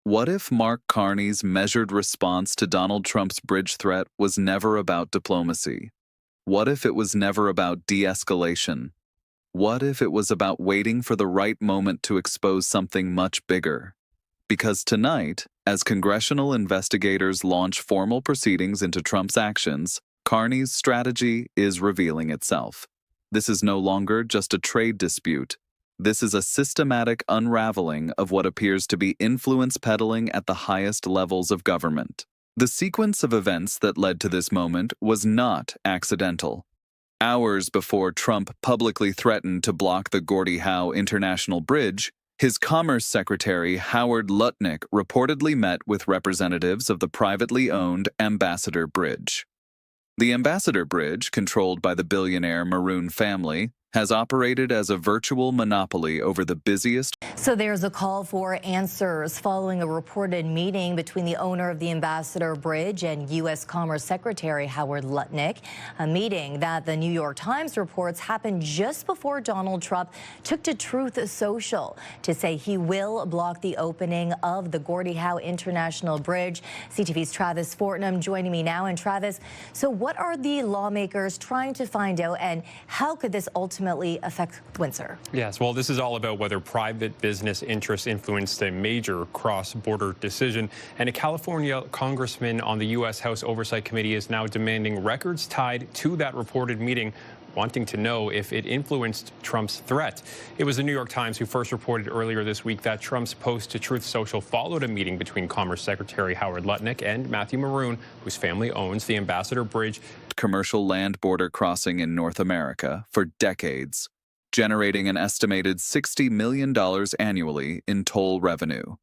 What if Mark Carney's measured response to Donald Trump's bridge threat was never about diplomacy? What if it was never about de-escalation? What if it was about waiting for the right moment to expose something much bigger? Because tonight, as congressional investigators launch formal proceedings into Trump's actions, Carney's strategy is revealing itself. This is no longer just a trade dispute. This is a systematic unraveling of what appears to be influence peddling at the highest levels of government. The sequence of events that led to this moment was not accidental. Hours before Trump publicly threatened to block the Gordy Howe International Bridge, his Commerce Secretary Howard Lutnick reportedly met with representatives of the privately owned Ambassador Bridge. The Ambassador Bridge, controlled by the billionaire Maroon family, has operated as a virtual monopoly over the busiest. So there's a call for answers following a reported meeting between the owner of the Ambassador Bridge and U.S. Commerce Secretary Howard Lutnick, a meeting that the New York Times reports happened just before Donald Trump took to Truth Social to say he will block the opening of the Gordy Howe International Bridge. CTV's Travis Fortnum joining me now. And Travis, so what are the lawmakers trying to find out, and how could this ultimately affect Windsor? Yes, well, this is all about whether private business interests influenced a major cross-border decision. And a California congressman on the U.S. House Oversight Committee is now demanding records tied to that reported meeting, wanting to know if it influenced Trump's threat. It was the New York Times who first reported earlier this week that Trump's post to Truth Social followed a meeting between Commerce Secretary Howard Lutnick and Matthew Maroon, whose family owns the Ambassador Bridge, commercial land border crossing in North America for decades, generating an estimated $60 million annually in toll revenue.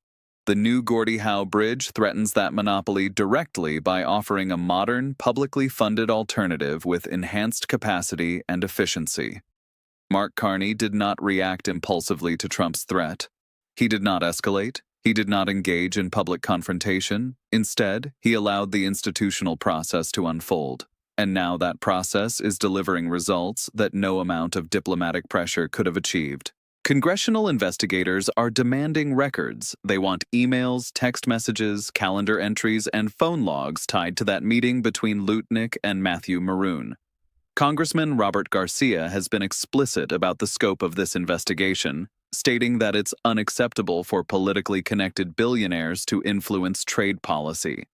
The new Gordy Howe Bridge threatens that monopoly directly by offering a modern, publicly funded alternative with enhanced capacity and efficiency. Mark Carney did not react impulsively to Trump's threat. He did not escalate. He did not engage in public confrontation. Instead, he allowed the institutional process to unfold. And now that process is delivering results that no amount of diplomatic pressure could have achieved. Congressional investigators are demanding records. They want emails, text messages, calendar entries, and phone logs tied to that meeting between Lutnick and Matthew Maroon. Congressman Robert Garcia has been explicit about the scope of this investigation, stating that it's unacceptable for politically connected billionaires to influence trade policy.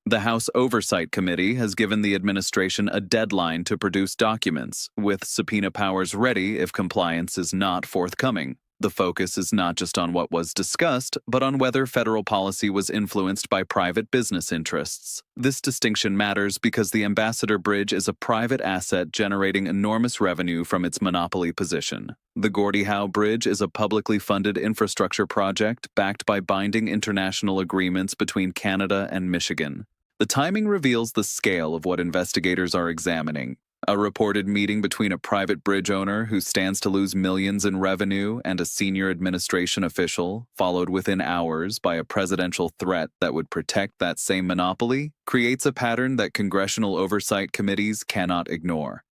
The House Oversight Committee has given the administration a deadline to produce documents, with subpoena powers ready if compliance is not forthcoming. The focus is not just on what was discussed, but on whether federal policy was influenced by private business interests. This distinction matters because the Ambassador Bridge is a private asset generating enormous revenue from its monopoly position. The Gordy Howe Bridge is a publicly funded infrastructure project backed by binding international agreements between Canada and Michigan. The timing reveals the scale of what investigators are examining. A reported meeting between a private bridge owner who stands to lose millions in revenue and a senior administration official, followed within hours by a presidential threat that would protect that same monopoly, creates a pattern that congressional oversight committees cannot ignore.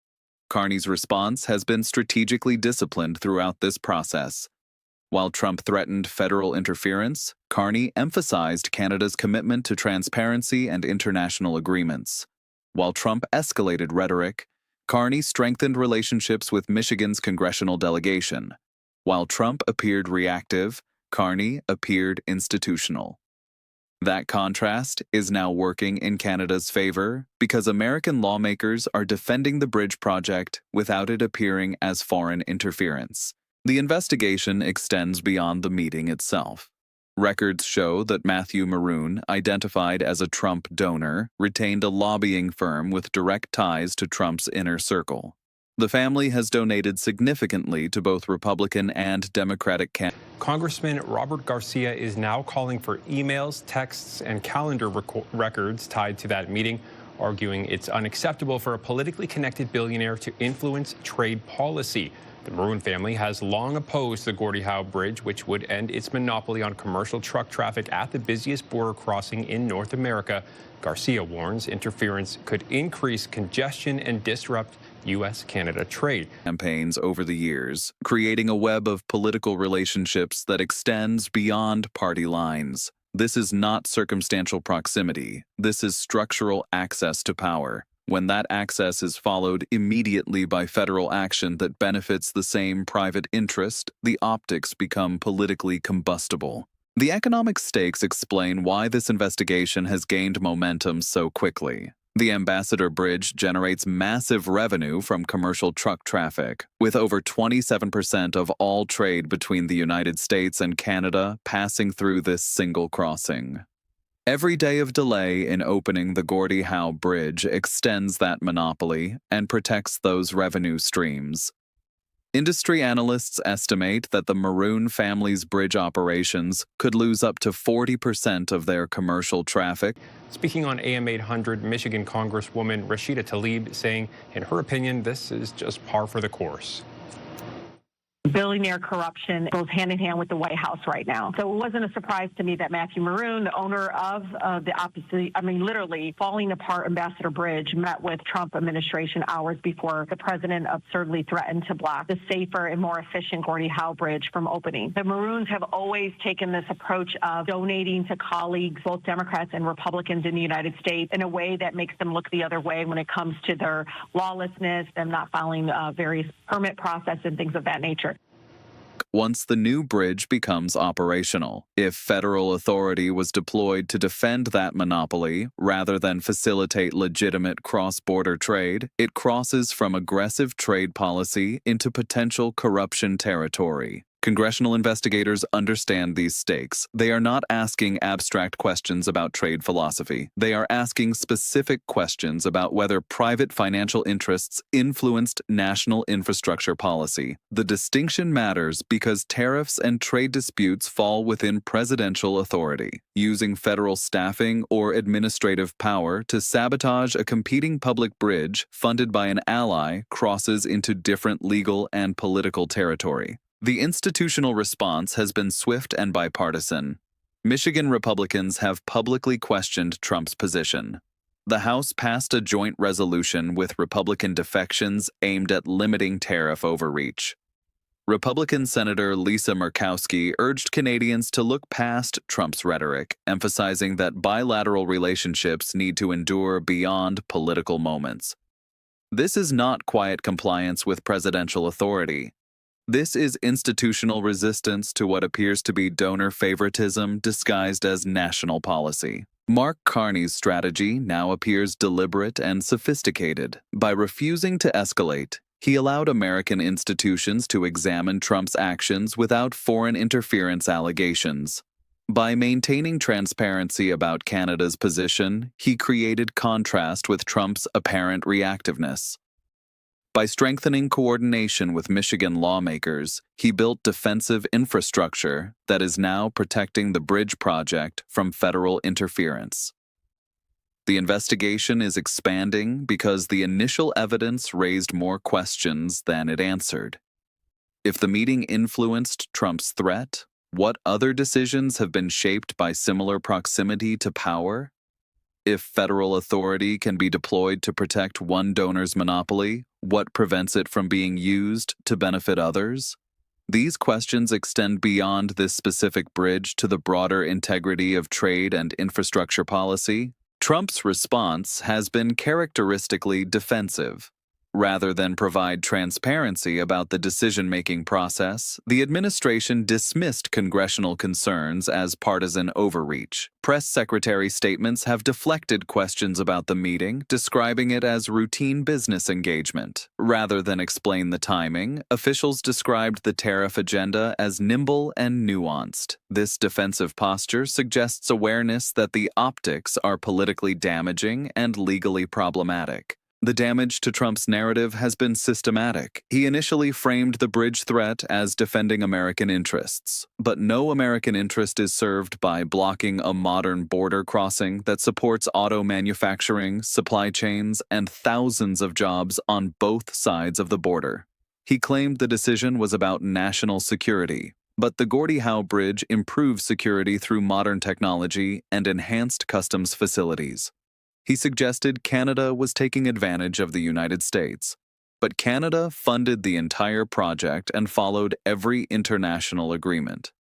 Carney's response has been strategically disciplined throughout this process. While Trump threatened federal interference, Carney emphasized Canada's commitment to transparency and international agreements. While Trump escalated rhetoric, Carney strengthened relationships with Michigan's congressional delegation. While Trump appeared reactive, Carney appeared institutional. That contrast is now working in Canada's favor because American lawmakers are defending the bridge project without it appearing as foreign interference. The investigation extends beyond the meeting itself. Records show that Matthew Maroon, identified as a Trump donor, retained a lobbying firm with direct ties to Trump's inner circle. The family has donated significantly to both Republican and Democratic candidates. Congressman Robert Garcia is now calling for emails, texts, and calendar records tied to that meeting, arguing it's unacceptable for a politically connected billionaire to influence trade policy. The Maroon family has long opposed the Gordy Howe Bridge, which would end its monopoly on commercial truck traffic at the busiest border crossing in North America. Garcia warns interference could increase congestion and disrupt U.S.-Canada trade. Campaigns over the years, creating a web of political relationships that extends beyond party lines. This is not circumstantial proximity. This is structural access to power. When that access is followed immediately by federal action that benefits the same private interest, the optics become politically combustible. The economic stakes explain why this investigation has gained momentum so quickly. The Ambassador Bridge generates massive revenue from commercial truck traffic, with over 27% of all trade between the United States and Canada passing through this single crossing. Every day of delay in opening the Gordy Howe Bridge extends that monopoly and protects those revenue streams. Industry analysts estimate that the Maroon family's bridge operations could lose up to 40% of their commercial traffic. Speaking on AM 800, Michigan Congresswoman Rashida Tlaib saying, in her opinion, this is just par for the course. Billionaire corruption goes hand in hand with the White House right now. So it wasn't a surprise to me that Matthew Maroon, the owner of the opposite, literally falling apart Ambassador Bridge, met with Trump administration hours before the president absurdly threatened to block the safer and more efficient Gordy Howe Bridge from opening. The Maroons have always taken this approach of donating to colleagues, both Democrats and Republicans in the United States, in a way that makes them look the other way when it comes to their lawlessness and not following various permit process and things of that nature. Once the new bridge becomes operational, if federal authority was deployed to defend that monopoly rather than facilitate legitimate cross-border trade, it crosses from aggressive trade policy into potential corruption territory. Congressional investigators understand these stakes. They are not asking abstract questions about trade philosophy. They are asking specific questions about whether private financial interests influenced national infrastructure policy. The distinction matters because tariffs and trade disputes fall within presidential authority. Using federal staffing or administrative power to sabotage a competing public bridge funded by an ally crosses into different legal and political territory. The institutional response has been swift and bipartisan. Michigan Republicans have publicly questioned Trump's position. The House passed a joint resolution with Republican defections aimed at limiting tariff overreach. Republican Senator Lisa Murkowski urged Canadians to look past Trump's rhetoric, emphasizing that bilateral relationships need to endure beyond political moments. This is not quiet compliance with presidential authority. This is institutional resistance to what appears to be donor favoritism disguised as national policy. Mark Carney's strategy now appears deliberate and sophisticated. By refusing to escalate, he allowed American institutions to examine Trump's actions without foreign interference allegations. By maintaining transparency about Canada's position, he created contrast with Trump's apparent reactiveness. By strengthening coordination with Michigan lawmakers, he built defensive infrastructure that is now protecting the bridge project from federal interference. The investigation is expanding because the initial evidence raised more questions than it answered. If the meeting influenced Trump's threat, what other decisions have been shaped by similar proximity to power? If federal authority can be deployed to protect one donor's monopoly, what prevents it from being used to benefit others? These questions extend beyond this specific bridge to the broader integrity of trade and infrastructure policy. Trump's response has been characteristically defensive. Rather than provide transparency about the decision-making process, the administration dismissed congressional concerns as partisan overreach. Press secretary statements have deflected questions about the meeting, describing it as routine business engagement. Rather than explain the timing, officials described the tariff agenda as nimble and nuanced. This defensive posture suggests awareness that the optics are politically damaging and legally problematic. The damage to Trump's narrative has been systematic. He initially framed the bridge threat as defending American interests, but no American interest is served by blocking a modern border crossing that supports auto manufacturing, supply chains, and thousands of jobs on both sides of the border. He claimed the decision was about national security, but the Gordy Howe Bridge improved security through modern technology and enhanced customs facilities. He suggested Canada was taking advantage of the United States, but Canada funded the entire project and followed every international agreement.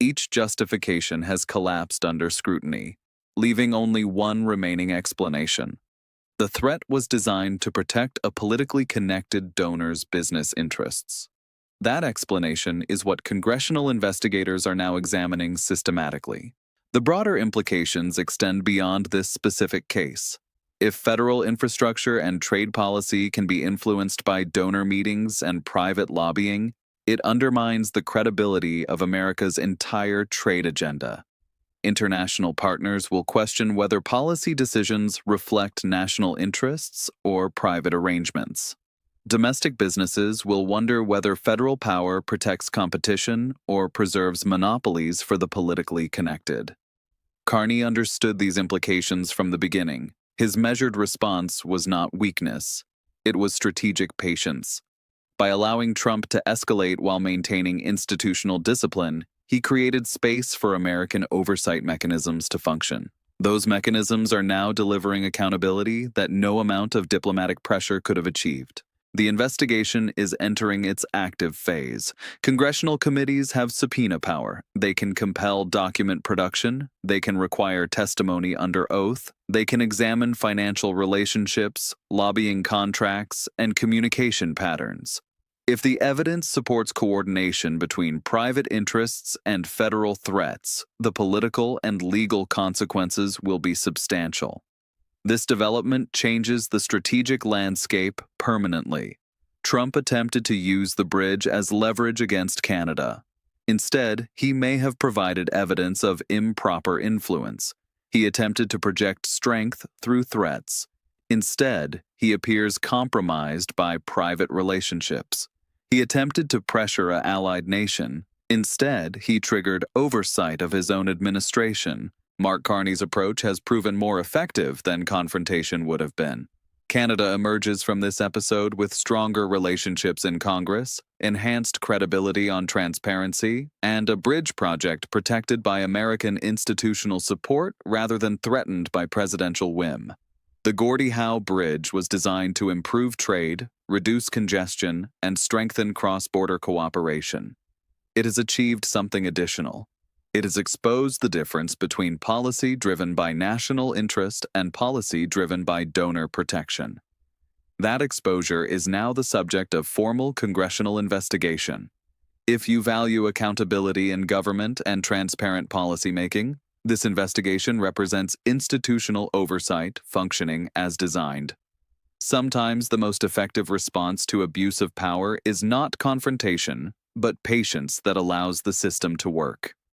Each justification has collapsed under scrutiny, leaving only one remaining explanation. The threat was designed to protect a politically connected donor's business interests. That explanation is what congressional investigators are now examining systematically. The broader implications extend beyond this specific case. If federal infrastructure and trade policy can be influenced by donor meetings and private lobbying, it undermines the credibility of America's entire trade agenda. International partners will question whether policy decisions reflect national interests or private arrangements. Domestic businesses will wonder whether federal power protects competition or preserves monopolies for the politically connected. Carney understood these implications from the beginning. His measured response was not weakness. It was strategic patience. By allowing Trump to escalate while maintaining institutional discipline, he created space for American oversight mechanisms to function. Those mechanisms are now delivering accountability that no amount of diplomatic pressure could have achieved. The investigation is entering its active phase. Congressional committees have subpoena power. They can compel document production. They can require testimony under oath. They can examine financial relationships, lobbying contracts, and communication patterns. If the evidence supports coordination between private interests and federal threats, the political and legal consequences will be substantial. This development changes the strategic landscape permanently. Trump attempted to use the bridge as leverage against Canada. Instead, he may have provided evidence of improper influence. He attempted to project strength through threats. Instead, he appears compromised by private relationships. He attempted to pressure an allied nation. Instead, he triggered oversight of his own administration. Mark Carney's approach has proven more effective than confrontation would have been. Canada emerges from this episode with stronger relationships in Congress, enhanced credibility on transparency, and a bridge project protected by American institutional support rather than threatened by presidential whim. The Gordy Howe Bridge was designed to improve trade, reduce congestion, and strengthen cross-border cooperation. It has achieved something additional. It has exposed the difference between policy driven by national interest and policy driven by donor protection. That exposure is now the subject of formal congressional investigation. If you value accountability in government and transparent policymaking, this investigation represents institutional oversight functioning as designed. Sometimes the most effective response to abuse of power is not confrontation, but patience that allows the system to work.